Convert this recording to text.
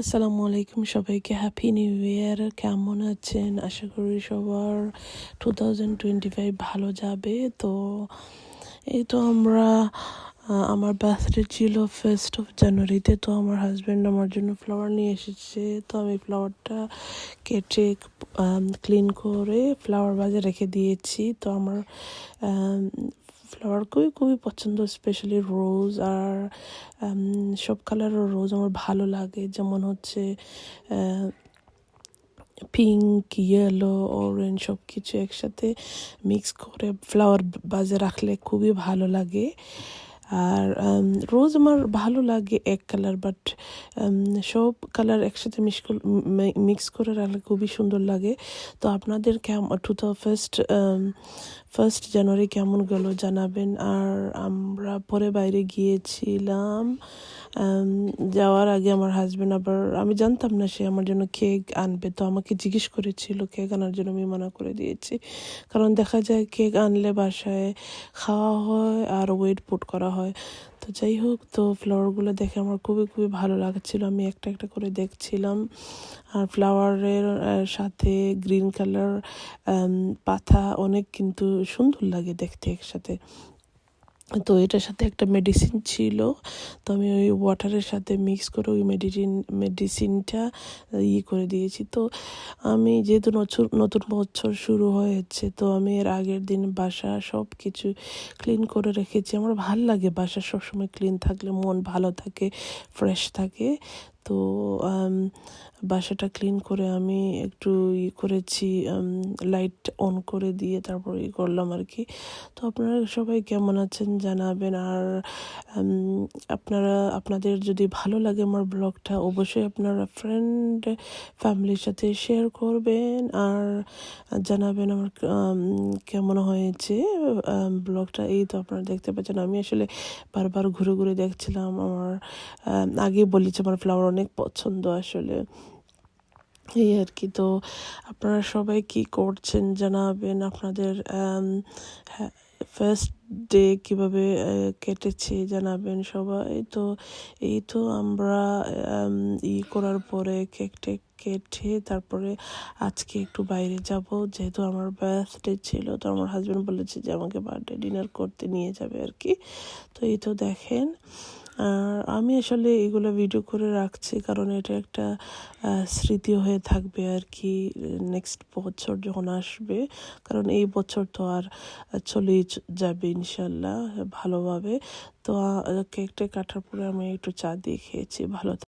আসসালামু আলাইকুম, সবাইকে হ্যাপি নিউ ইয়ার। কেমন আছেন? আশা করি সবার 2025 ভালো যাবে। তো এই তো আমরা আমার বার্থডে ছিল 1st of January-তে। তো আমার হাজব্যান্ড আমার জন্য ফ্লাওয়ার নিয়ে এসেছে। তো আমি ফ্লাওয়ারটা কেটে ক্লিন করে ফ্লাওয়ার ভাজে রেখে দিয়েছি। তো আমার ফ্লাওয়ার খুবই খুবই পছন্দ, স্পেশালি রোজ। আর সব কালারের রোজ আমার ভালো লাগে, যেমন হচ্ছে পিঙ্ক, ইয়েলো, অরেঞ্জ সব কিছু একসাথে মিক্স করে ফ্লাওয়ার বাজে রাখলে খুবই ভালো লাগে। আর রোজ আমার ভালো লাগে এক কালার, বাট সব কালার একসাথে মিক্স করে রাখলে খুবই সুন্দর লাগে। তো আপনাদের ফার্স্ট জানুয়ারি কেমন গেল জানাবেন। আর আমরা পরে বাইরে গিয়েছিলাম। যাওয়ার আগে আমার হাজব্যান্ড আবার, আমি জানতাম না সে আমার জন্য কেক আনবে, তো আমাকে জিজ্ঞেস করেছিল কেক আনার জন্য। আমি মানা করে দিয়েছি, কারণ দেখা যায় কেক আনলে বাসায় খাওয়া হয় আর ওয়েট পুট করা হয়। তো যাই হোক, তো ফ্লাওয়ারগুলো দেখে আমার খুবই খুবই ভালো লাগছিল। আমি একটা একটা করে দেখছিলাম। আর ফ্লাওয়ারের সাথে গ্রিন কালার পাতা অনেক কিন্তু সুন্দর লাগে দেখতে একসাথে। তো এটার সাথে একটা মেডিসিন ছিল, তো আমি ওই ওয়াটারের সাথে মিক্স করে ওই মেডিসিনটা করে দিয়েছি। তো আমি যেহেতু নতুন বছর শুরু হয়েছে, তো আমি এর আগের দিন বাসা সব কিছু ক্লিন করে রেখেছি। আমার ভালো লাগে বাসা সবসময় ক্লিন থাকলে, মন ভালো থাকে, ফ্রেশ থাকে। তো বাসাটা ক্লিন করে আমি একটু করেছি, লাইট অন করে দিয়ে তারপর করলাম আর কি। তো আপনারা সবাই কেমন আছেন জানাবেন। আর আপনাদের যদি ভালো লাগে আমার ব্লগটা, অবশ্যই আপনারা ফ্রেন্ড ফ্যামিলির সাথে শেয়ার করবেন আর জানাবেন আমার কেমন হয়েছে ব্লগটা। এই তো আপনারা দেখতে পাচ্ছেন, আমি আসলে বারবার ঘুরে ঘুরে দেখছিলাম। আমার আগে বলেছি আমার ফ্লাওয়ার অনেক পছন্দ আসলে, এই আর কি। তো আপনারা সবাই কি করছেন জানাবেন। আপনাদের ফার্স্ট ডে কীভাবে কেটেছে জানাবেন সবাই। তো এই তো আমরা করার পরে কেক টেক কেটে তারপরে আজকে একটু বাইরে যাব, যেহেতু আমার বার্থডে ছিল। তো আমার হাজব্যান্ড বলেছে যে আমাকে বার্থডে ডিনার করতে নিয়ে যাবে আর কি। তো এই তো দেখেন, আর আমি আসলে এগুলো ভিডিও করে রাখছি কারণ এটা একটা স্মৃতি হয়ে থাকবে আর কি নেক্সট বছর যখন আসবে। কারণ এই বছর তো আর চলেই যাবে ইনশাল্লাহ ভালোভাবে। তো কেকটা কাটার পরে আমি একটু চা দিয়ে খেয়েছি। ভালো